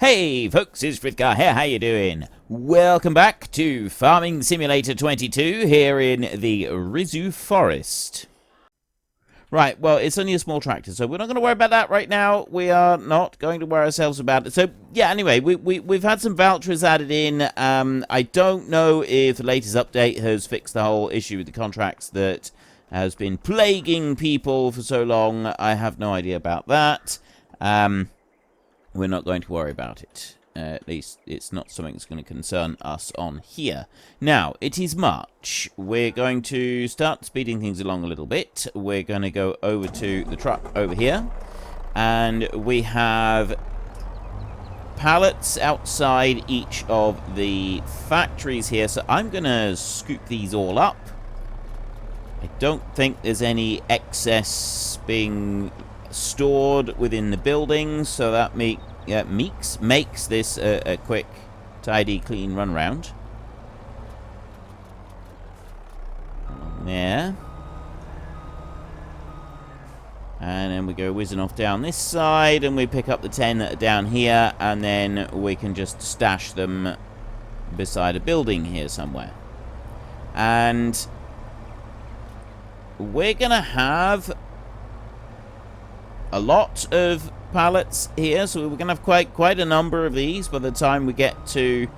Hey folks, it's Frithgar here, how you doing? Welcome back to Farming Simulator 22 here in the Risoux Forest. Right, well, it's only a small tractor, so we're not going to worry about that right now. We are not going to worry ourselves about it. So, yeah, anyway, we've had some Valtras added in. I don't know if the latest update has fixed the whole issue with the contracts that has been plaguing people for so long. I have no idea about that. We're not going to worry about it. At least it's not something that's going to concern us on here. Now, it is March. We're going to start speeding things along a little bit. We're going to go over to the truck over here. And we have pallets outside each of the factories here. So I'm going to scoop these all up. I don't think there's any excess being stored within the building, so that makes this a quick, tidy, clean run round. There. And then we go whizzing off down this side, and we pick up the 10 that are down here, and then we can just stash them beside a building here somewhere. And we're gonna have a lot of pallets here, so we're gonna have quite a number of these by the time we get to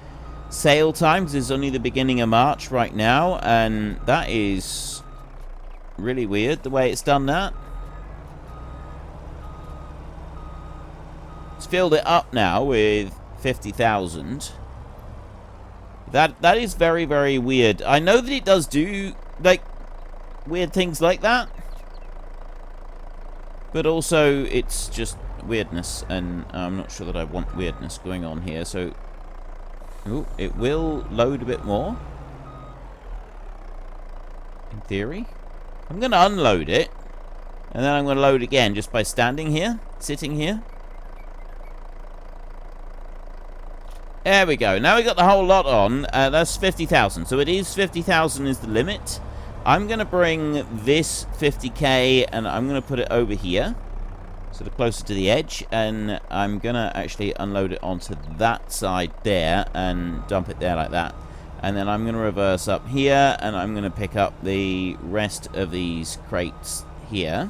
sale time, because it's only the beginning of March right now, and that is really weird the way it's done that. It's filled it up now with 50,000. That is very, very weird. I know that it does do like weird things like that, but also it's just weirdness, and I'm not sure that I want weirdness going on here. So, ooh, it will load a bit more, in theory. I'm going to unload it, and then I'm going to load again just by standing here, sitting here. There we go. Now we got the whole lot on. That's 50,000. So it is 50,000 is the limit. I'm going to bring this 50k and I'm going to put it over here, sort of closer to the edge, and I'm going to actually unload it onto that side there and dump it there like that. And then I'm going to reverse up here, and I'm going to pick up the rest of these crates here.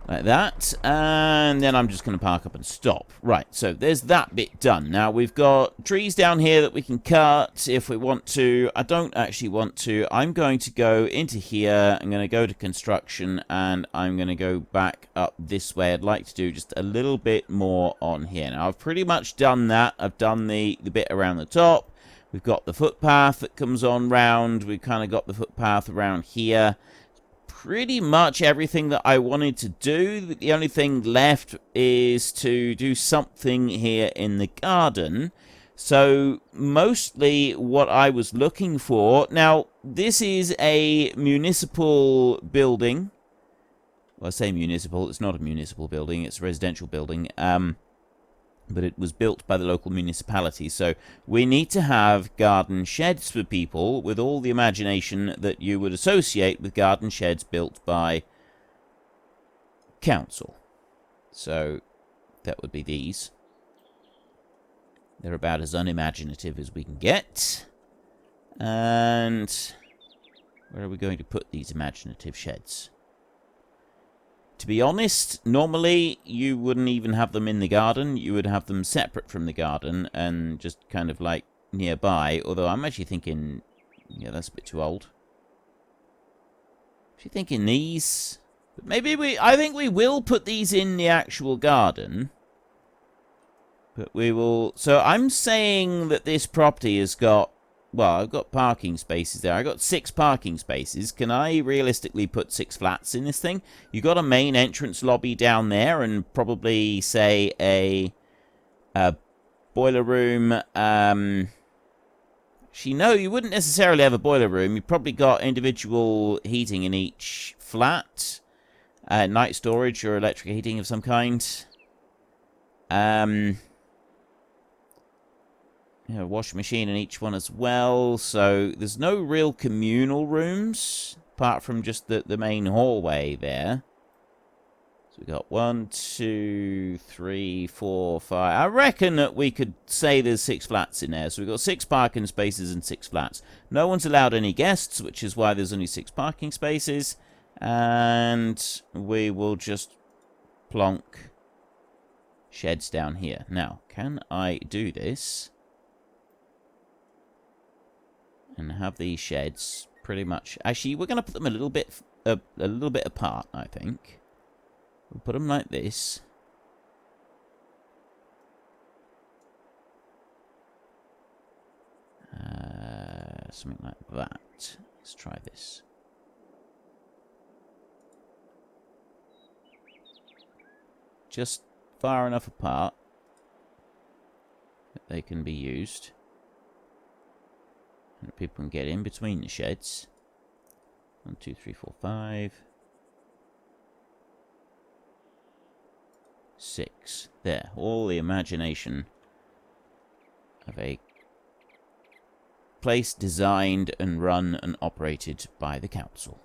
Like that, and then I'm just going to park up and stop. Right, so there's that bit done. Now, we've got trees down here that we can cut if we want to. I don't actually want to. I'm going to go into here. I'm going to go to construction, and I'm going to go back up this way. I'd like to do just a little bit more on here. Now, I've pretty much done that. I've done the bit around the top. We've got the footpath that comes on round. We've kind of got the footpath around here. Pretty much everything that I wanted to do. The only thing left is to do something here in the garden. So mostly what I was looking for. Now, this is a municipal building. Well, I say municipal. It's not a municipal building. It's a residential building. But it was built by the local municipality. So we need to have garden sheds for people with all the imagination that you would associate with garden sheds built by council. So that would be these. They're about as unimaginative as we can get. And where are we going to put these imaginative sheds? To be honest, normally you wouldn't even have them in the garden. You would have them separate from the garden and just kind of like nearby. Although I'm actually thinking, yeah, that's a bit too old. Actually thinking these. But maybe I think we will put these in the actual garden. But we will. So I'm saying that this property has got, well, I've got parking spaces there. I've got 6 parking spaces. Can I realistically put 6 flats in this thing? You've got a main entrance lobby down there and probably, say, a boiler room. Actually, no, you wouldn't necessarily have a boiler room. You've probably got individual heating in each flat. Night storage or electric heating of some kind. A washing machine in each one as well. So there's no real communal rooms apart from just the main hallway there. So we got 1, 2, 3, 4, 5. I reckon that we could say there's 6 flats in there. So we've got 6 parking spaces and 6 flats. No one's allowed any guests, which is why there's only 6 parking spaces. And we will just plonk sheds down here. Now, can I do this and have these sheds pretty much? Actually, we're going to put them a little bit apart, I think. We'll put them like this. Something like that. Let's try this. Just far enough apart that they can be used. And people can get in between the sheds. 1, 2, 3, 4, 5. 6. There. All the imagination of a place designed and run and operated by the council.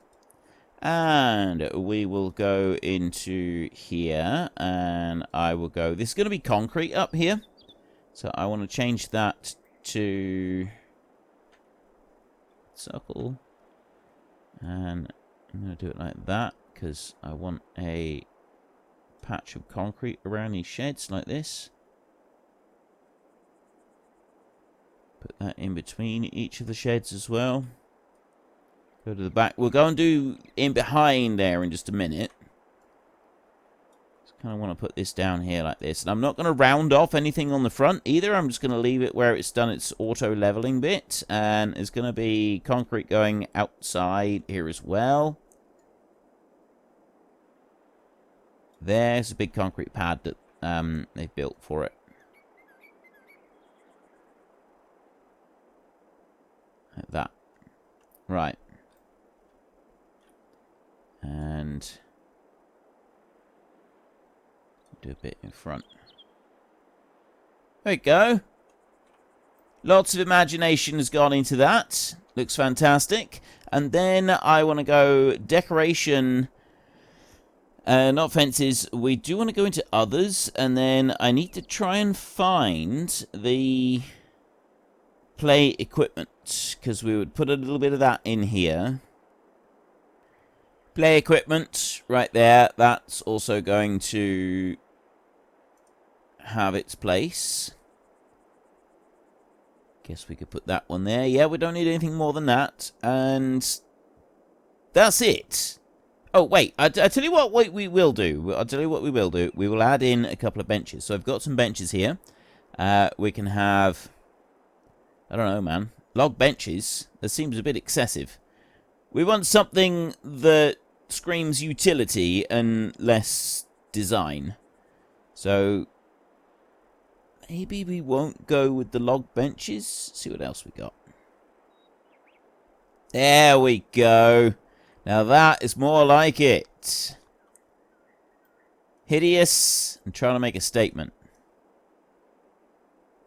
And we will go into here, and I will go... This is going to be concrete up here. So I want to change that to circle. And I'm going to do it like that, because I want a patch of concrete around these sheds like this. Put that in between each of the sheds as well. Go to the back. We'll go and do in behind there in just a minute. Just kind of want to put this down here like this. And I'm not going to round off anything on the front either. I'm just going to leave it where it's done its auto leveling bit. And there's going to be concrete going outside here as well. There's a big concrete pad that they've built for it. Like that. Right. And do a bit in front. There we go. Lots of imagination has gone into that. Looks fantastic. And then I want to go decoration. Not fences. We do want to go into others. And then I need to try and find the play equipment. Because we would put a little bit of that in here. Play equipment right there. That's also going to have its place. Guess we could put that one there. Yeah, we don't need anything more than that. And that's it. Oh, wait. I tell you what we will do. I'll tell you what we will do. We will add in a couple of benches. So I've got some benches here. We can have... I don't know, man. Log benches. That seems a bit excessive. We want something that screams utility and less design. So maybe we won't go with the log benches. See what else we got. There we go. Now that is more like it. Hideous and trying to make a statement.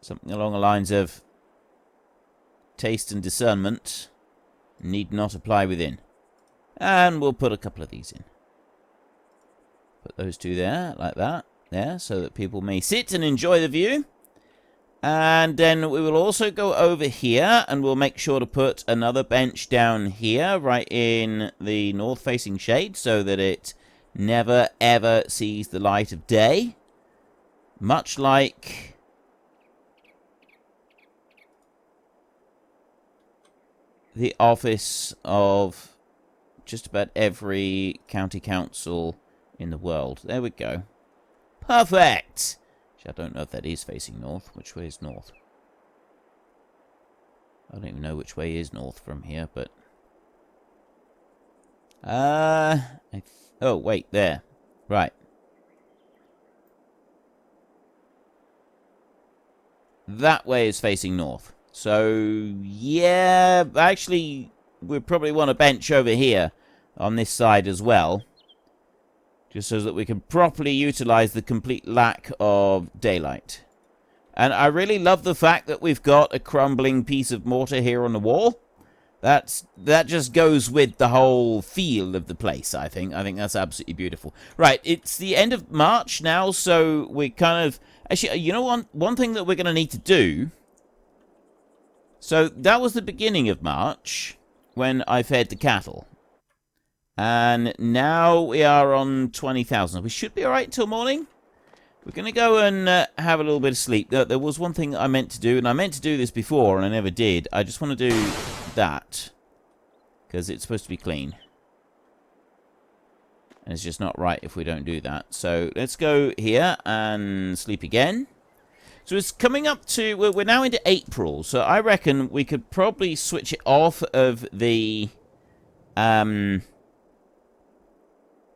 Something along the lines of taste and discernment need not apply within. And we'll put a couple of these in. Put those two there, like that. There, so that people may sit and enjoy the view. And then we will also go over here, and we'll make sure to put another bench down here, right in the north-facing shade, so that it never, ever sees the light of day. Much like the office of just about every county council in the world. There we go. Perfect! I don't know if that is facing north. Which way is north? I don't even know which way is north from here, but... oh, wait, there. Right. That way is facing north. So, yeah, actually, we probably want a bench over here on this side as well. Just so that we can properly utilize the complete lack of daylight. And I really love the fact that we've got a crumbling piece of mortar here on the wall. That just goes with the whole feel of the place, I think. I think that's absolutely beautiful. Right, it's the end of March now, so we kind of... Actually, you know one thing that we're going to need to do... So, that was the beginning of March, when I fed the cattle. And now we are on 20,000. We should be alright until morning. We're going to go and have a little bit of sleep. There was one thing that I meant to do, and I meant to do this before, and I never did. I just want to do that, because it's supposed to be clean. And it's just not right if we don't do that. So let's go here and sleep again. So it's coming up to... We're now into April, so I reckon we could probably switch it off of the...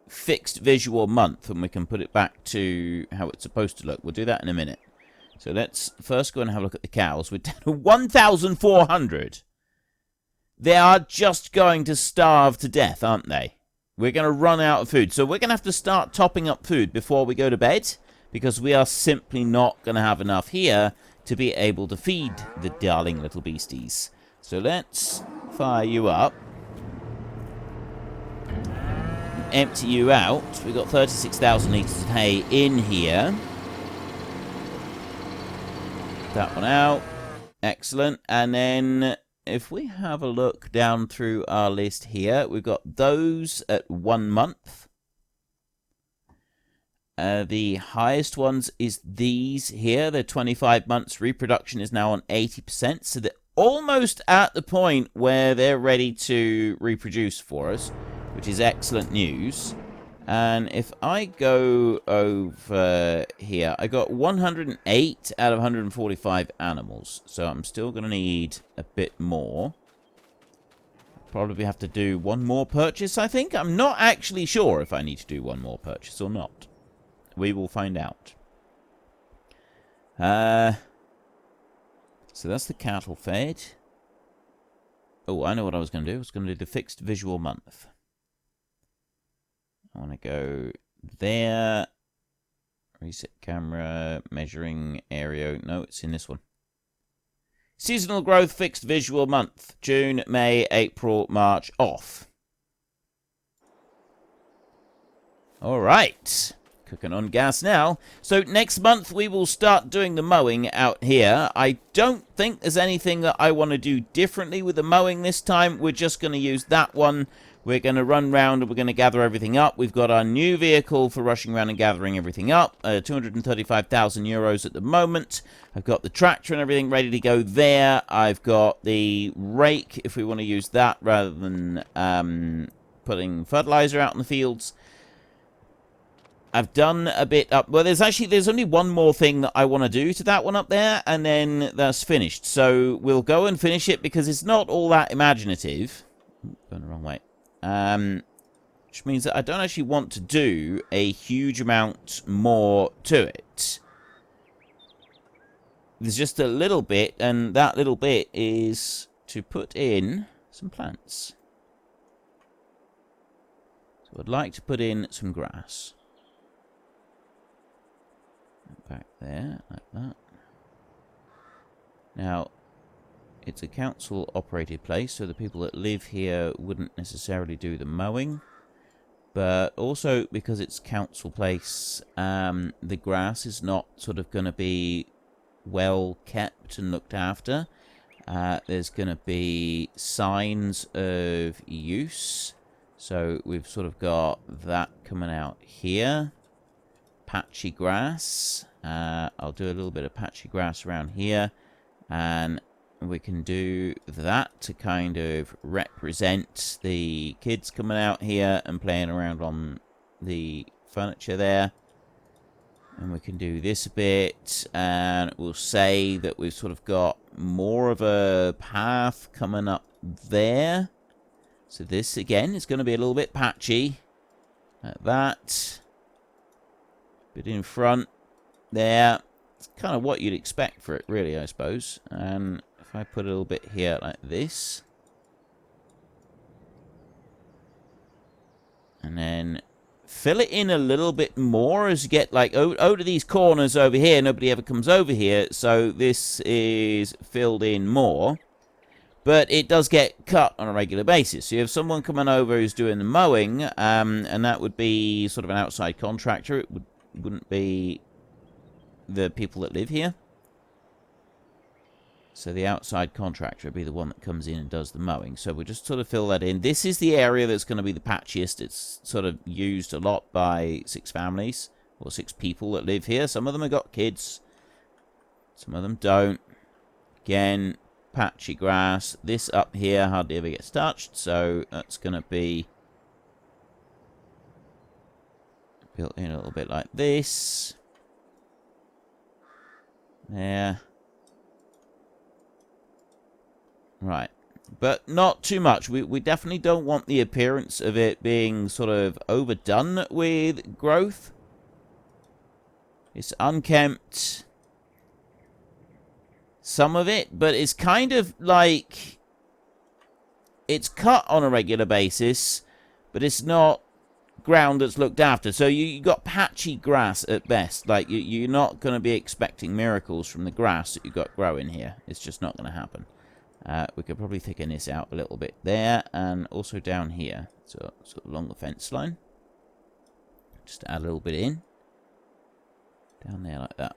fixed visual month, and we can put it back to how it's supposed to look. We'll do that in a minute. So let's first go and have a look at the cows. We're down to 1,400. They are just going to starve to death, aren't they? We're going to run out of food. So we're going to have to start topping up food before we go to bed, because we are simply not going to have enough here to be able to feed the darling little beasties. So let's fire you up. Empty you out. We've got 36,000 litres of hay in here. That one out. Excellent. And then if we have a look down through our list here, we've got those at 1 month. The highest ones is these here. They're 25 months. Reproduction is now on 80%. So they're almost at the point where they're ready to reproduce for us, which is excellent news. And if I go over here, I got 108 out of 145 animals. So I'm still going to need a bit more. Probably have to do one more purchase, I think. I'm not actually sure if I need to do one more purchase or not. We will find out. So that's the cattle fed. Oh, I know what I was going to do. I was going to do the fixed visual month. I want to go there. Reset camera. Measuring area. No, it's in this one. Seasonal growth fixed visual month. June, May, April, March. Off. Alright. Cooking on gas now. So next month we will start doing the mowing out here. I don't think there's anything that I want to do differently with the mowing this time. We're just going to use that one. We're going to run round and we're going to gather everything up. We've got our new vehicle for rushing around and gathering everything up. 235,000 euros at the moment. I've got the tractor and everything ready to go there. I've got the rake if we want to use that rather than putting fertilizer out in the fields. I've done a bit up... Well, there's only one more thing that I want to do to that one up there, and then that's finished. So we'll go and finish it because it's not all that imaginative. Going the wrong way. Which means that I don't actually want to do a huge amount more to it. There's just a little bit, and that little bit is to put in some plants. So I'd like to put in some grass. Back there, like that. Now, it's a council-operated place, so the people that live here wouldn't necessarily do the mowing. But also, because it's council place, the grass is not sort of going to be well kept and looked after. There's going to be signs of use. So we've sort of got that coming out here. Patchy grass. I'll do a little bit of patchy grass around here, and we can do that to kind of represent the kids coming out here and playing around on the furniture there. And we can do this a bit, and we'll say that we've sort of got more of a path coming up there. So this again is going to be a little bit patchy, like that. Bit in front there. It's kind of what you'd expect for it, really, I suppose. And if I put a little bit here like this, and then fill it in a little bit more as you get like over these corners over here. Nobody ever comes over here, so this is filled in more. but it does get cut on a regular basis. So you have someone coming over who's doing the mowing, and that would be sort of an outside contractor. It wouldn't be the people that live here. So the outside contractor would be the one that comes in and does the mowing. So we'll just sort of fill that in. This is the area that's going to be the patchiest. It's sort of used a lot by 6 families, or 6 people that live here. Some of them have got kids. Some of them don't. Again, patchy grass. This up here hardly ever gets touched, so that's going to be built in a little bit like this. There. Right. But not too much. We definitely don't want the appearance of it being sort of overdone with growth. It's unkempt. Some of it, but it's kind of like it's cut on a regular basis, but it's not ground that's looked after. So you got patchy grass at best. Like you're not going to be expecting miracles from the grass that you got growing here. It's just not going to happen. We could probably thicken this out a little bit there, and also down here, so sort of along the fence line. Just add a little bit in down there like that.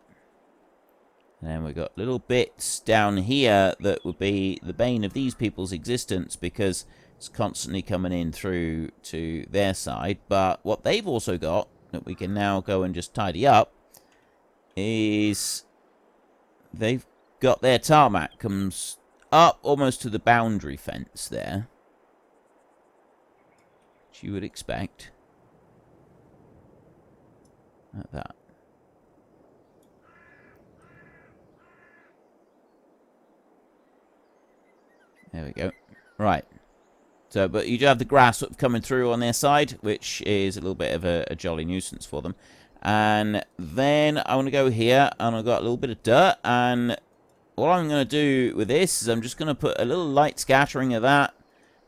And then we've got little bits down here that would be the bane of these people's existence because it's constantly coming in through to their side. But what they've also got that we can now go and just tidy up is they've got their tarmac comes up almost to the boundary fence there, which you would expect. Like that. There we go. Right. So, but you do have the grass sort of coming through on their side, which is a little bit of a jolly nuisance for them. And then I want to go here, and I've got a little bit of dirt, and all I'm going to do with this is I'm just going to put a little light scattering of that,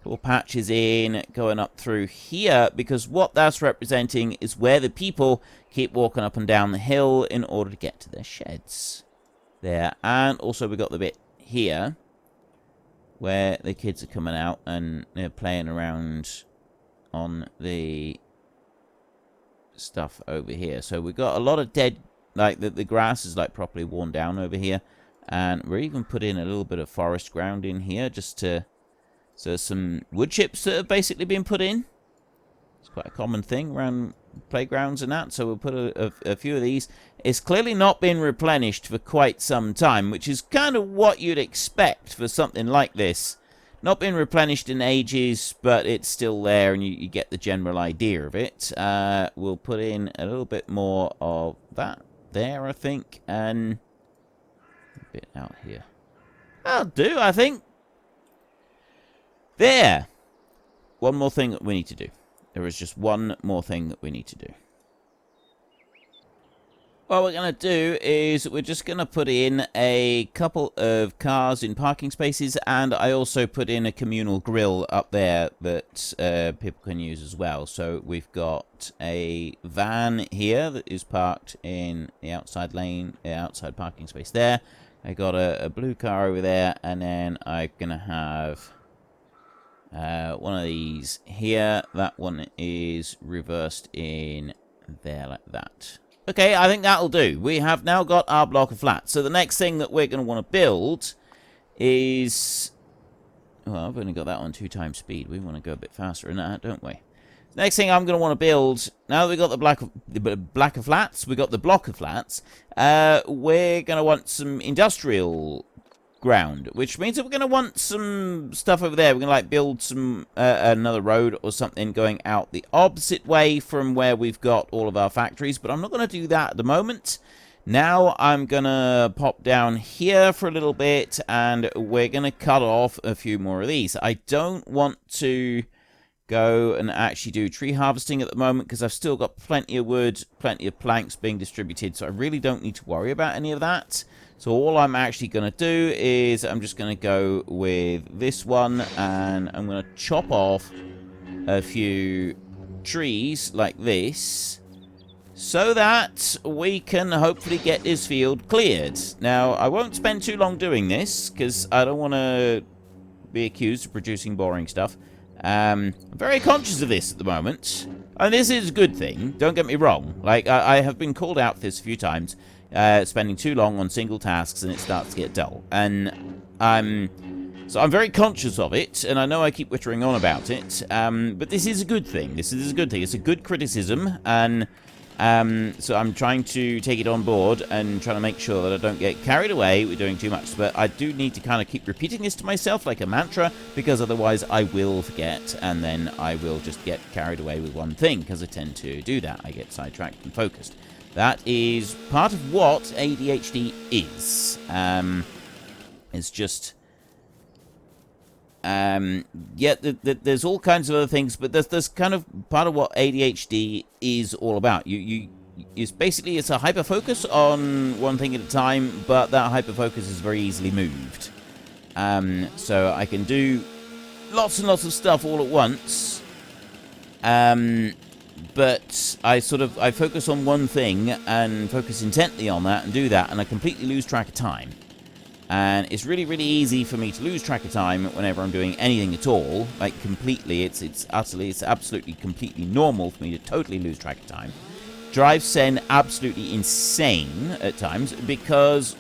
little patches in, going up through here, because what that's representing is where the people keep walking up and down the hill in order to get to their sheds. There. And also we got the bit here, where the kids are coming out and they're playing around on the stuff over here. So we've got a lot of dead, like the grass is like properly worn down over here. And we're even put in a little bit of forest ground in here just to, so some wood chips that have basically been put in. It's quite a common thing around playgrounds and that, so we'll put a few of these. It's clearly not been replenished for quite some time, which is kind of what you'd expect for something like this. Not been replenished in ages, but it's still there, and you get the general idea of it. We'll put in a little bit more of that there, I think, and a bit out here. That'll do, I think. There. One more thing that we need to do. There is just one more thing that we need to do. What we're going to do is we're just going to put in a couple of cars in parking spaces, and I also put in a communal grill up there that people can use as well. So we've got a van here that is parked in the outside lane, outside parking space there. I got a blue car over there, and then I'm going to have one of these here. That one is reversed in there like that. Okay, I think that'll do. We have now got our block of flats. So the next thing that we're going to want to build is... Well, I've only got that on 2 times speed. We want to go a bit faster than that, don't we? Next thing I'm going to want to build, now that we've got the block of flats, we've got the block of flats, we're going to want some industrial ground, which means that we're going to want some stuff over there. We're going to like build some another road or something going out the opposite way from where we've got all of our factories, but I'm not going to do that at the moment. Now I'm going to pop down here for a little bit, and we're going to cut off a few more of these. I don't want to go and actually do tree harvesting at the moment because I've still got plenty of wood, plenty of planks being distributed, so I really don't need to worry about any of that. So all I'm actually going to do is I'm just going to go with this one, and I'm going to chop off a few trees like this so that we can hopefully get this field cleared. Now, I won't spend too long doing this because I don't want to be accused of producing boring stuff. I'm very conscious of this at the moment. And this is a good thing, don't get me wrong. Like, I have been called out for this a few times, spending too long on single tasks, and it starts to get dull. And so I'm very conscious of it, and I know I keep wittering on about it, but this is a good thing. This is a good thing. It's a good criticism, and so I'm trying to take it on board and trying to make sure that I don't get carried away with doing too much. But I do need to kind of keep repeating this to myself like a mantra, because otherwise I will forget, and then I will just get carried away with one thing, because I tend to do that. I get sidetracked and focused. That is part of what ADHD is. It's just... yeah, there's all kinds of other things, but there's kind of part of what ADHD is all about. It's basically, it's a hyper-focus on one thing at a time, but that hyper-focus is very easily moved. So I can do lots and lots of stuff all at once, but I focus on one thing and focus intently on that and do that, and I completely lose track of time. And it's really, really easy for me to lose track of time whenever I'm doing anything at all. Like, completely, it's absolutely, completely normal for me to totally lose track of time. Drives Sen absolutely insane at times, because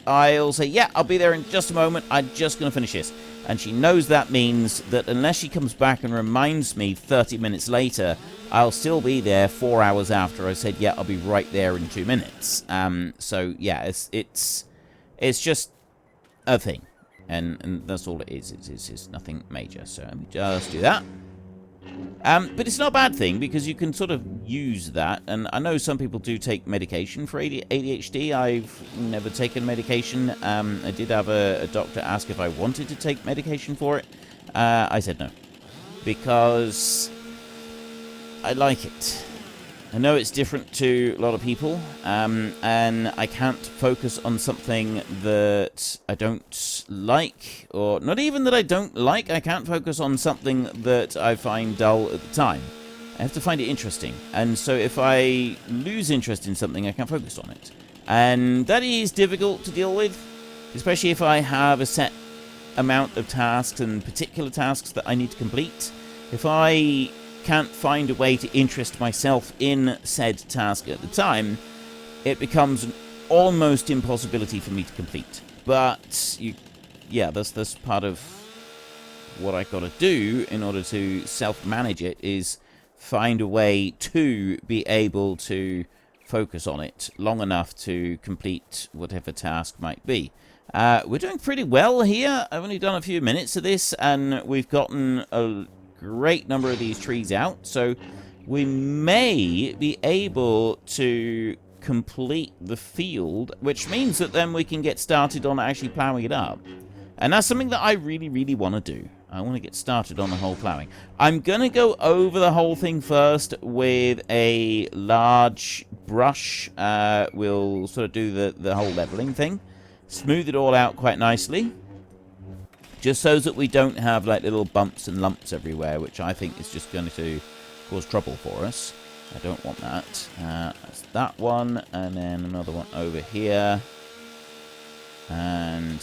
I'll say, yeah, I'll be there in just a moment, I'm just going to finish this. And she knows that means that unless she comes back and reminds me 30 minutes later, I'll still be there 4 hours after I said, yeah, I'll be right there in 2 minutes. So, yeah, it's just a thing, and that's all it is. It's nothing major. So let me just do that. But it's not a bad thing, because you can sort of use that. And I know some people do take medication for ADHD. I've never taken medication. I did have a doctor ask if I wanted to take medication for it. I said no, because I like it. I know it's different to a lot of people, and I can't focus on something that I don't like, or not even that I don't like. I can't focus on something that I find dull at the time. I have to find it interesting, and so if I lose interest in something, I can't focus on it. And that is difficult to deal with, especially if I have a set amount of tasks and particular tasks that I need to complete. If I can't find a way to interest myself in said task at the time, it becomes an almost impossibility for me to complete. But yeah, that's part of what I gotta do in order to self-manage it, is find a way to be able to focus on it long enough to complete whatever task might be. We're doing pretty well here. I've only done a few minutes of this, and we've gotten a great number of these trees out, so we may be able to complete the field, which means that then we can get started on actually plowing it up. And that's something that I really, really want to do. I want to get started on the whole plowing. I'm going to go over the whole thing first with a large brush. We'll sort of do the whole leveling thing, smooth it all out quite nicely, just so that we don't have like little bumps and lumps everywhere, which I think is just going to cause trouble for us. I don't want that. That's that one, and then another one over here, and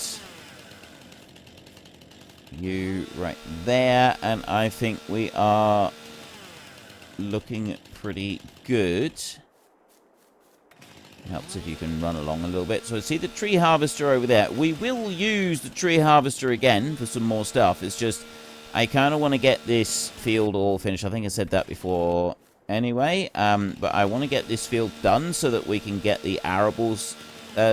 you right there, and I think we are looking pretty good. Helps if you can run along a little bit. So I see the tree harvester over there. We will use the tree harvester again for some more stuff. It's just I kind of want to get this field all finished. I think I said that before anyway. But I want to get this field done so that we can get the arables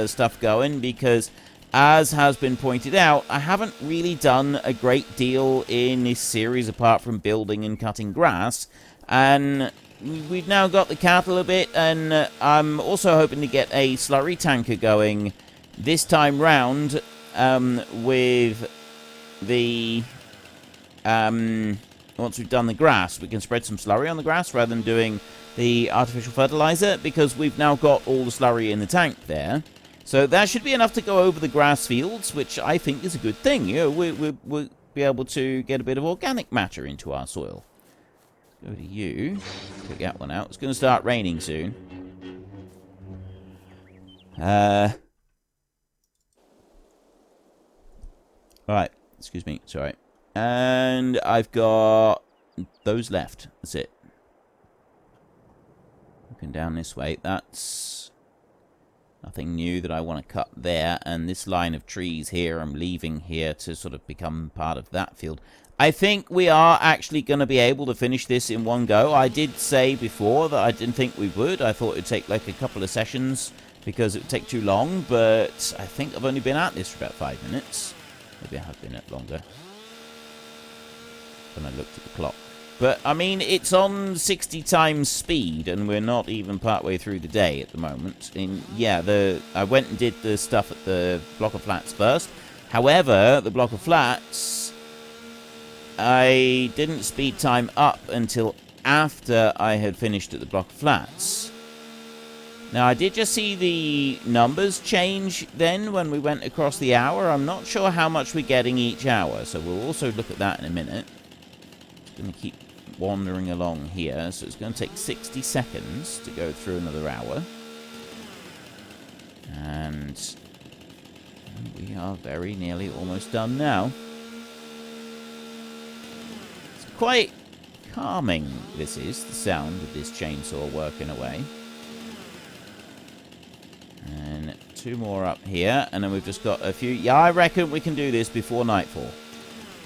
stuff going, because as has been pointed out, I haven't really done a great deal in this series apart from building and cutting grass. And we've now got the cattle a bit, and I'm also hoping to get a slurry tanker going this time round with the... once we've done the grass, we can spread some slurry on the grass rather than doing the artificial fertilizer, because we've now got all the slurry in the tank there. So that should be enough to go over the grass fields, which I think is a good thing. You know, we'll be able to get a bit of organic matter into our soil. Go to you. Take that one out. It's going to start raining soon. Alright. Excuse me. Sorry. And I've got those left. That's it. Looking down this way, that's nothing new that I want to cut there. And this line of trees here, I'm leaving here to sort of become part of that field. I think we are actually going to be able to finish this in one go. I did say before that I didn't think we would. I thought it would take like a couple of sessions because it would take too long. But I think I've only been at this for about 5 minutes. Maybe I have been at longer when I looked at the clock. But, I mean, it's on 60 times speed, and we're not even partway through the day at the moment. Yeah, I went and did the stuff at the block of flats first. However, the block of flats, I didn't speed time up until after I had finished at the block of flats. Now, I did just see the numbers change then when we went across the hour. I'm not sure how much we're getting each hour, so we'll also look at that in a minute. Just going to keep wandering along here, so it's going to take 60 seconds to go through another hour. And we are very nearly almost done now. It's quite calming, this is, the sound of this chainsaw working away. And 2 more up here, and then we've just got a few. Yeah, I reckon we can do this before nightfall.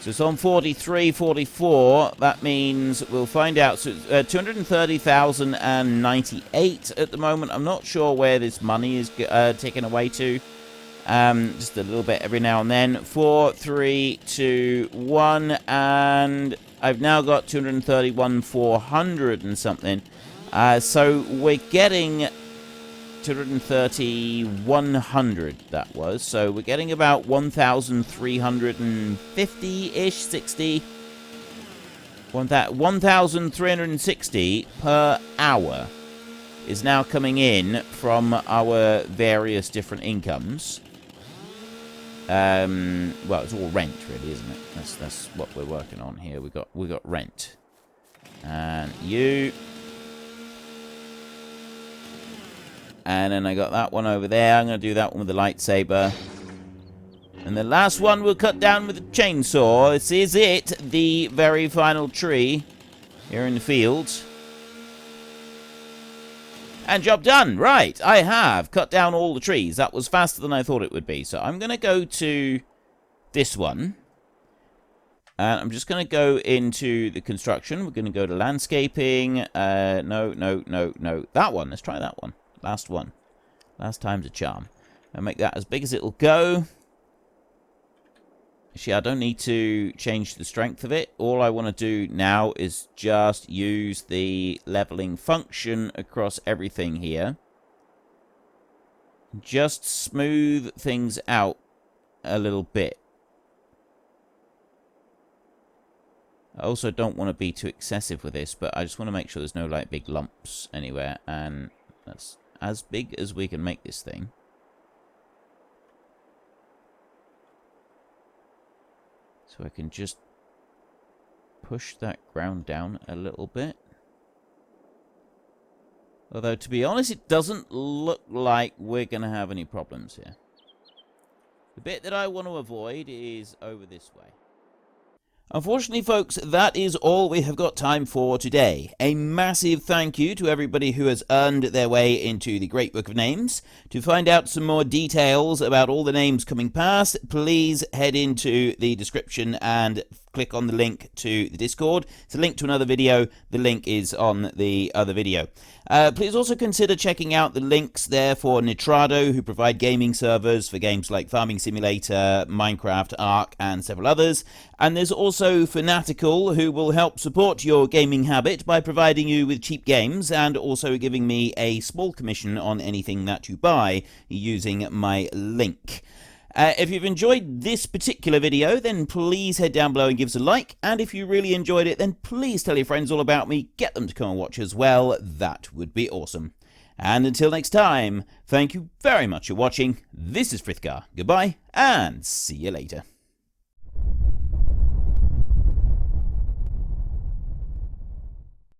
So it's on 43, 44. That means we'll find out. So 230,098 at the moment. I'm not sure where this money is taken away to. Just a little bit every now and then. 4, 3, 2, 1. And I've now got 231,400 and something. So we're getting 230,100, that was. So we're getting about 1,350-ish, 60. 1,360 per hour is now coming in from our various different incomes. Well, it's all rent, really, isn't it? That's what we're working on here. We got rent. And you. And then I got that one over there. I'm going to do that one with the lightsaber. And the last one we'll cut down with the chainsaw. This is it. The very final tree here in the field. And job done. Right. I have cut down all the trees. That was faster than I thought it would be. So I'm going to go to this one. And I'm just going to go into the construction. We're going to go to landscaping. No. That one. Let's try that one. Last one. Last time's a charm. I'll make that as big as it'll go. Actually, I don't need to change the strength of it. All I want to do now is just use the leveling function across everything here. Just smooth things out a little bit. I also don't want to be too excessive with this, but I just want to make sure there's no like big lumps anywhere, and that's as big as we can make this thing. So I can just push that ground down a little bit. Although, to be honest, it doesn't look like we're going to have any problems here. The bit that I want to avoid is over this way. Unfortunately, folks, that is all we have got time for today. A massive thank you to everybody who has earned their way into the Great Book of Names. To find out some more details about all the names coming past, please head into the description and click on the link to the Discord. It's a link to another video. The link is on the other video. Please also consider checking out the links there for Nitrado, who provide gaming servers for games like Farming Simulator, Minecraft, Ark, and several others. And there's also Fanatical, who will help support your gaming habit by providing you with cheap games and also giving me a small commission on anything that you buy using my link. If you've enjoyed this particular video, then please head down below and give us a like. And if you really enjoyed it, then please tell your friends all about me. Get them to come and watch as well. That would be awesome. And until next time, thank you very much for watching. This is Frithgar. Goodbye, and see you later.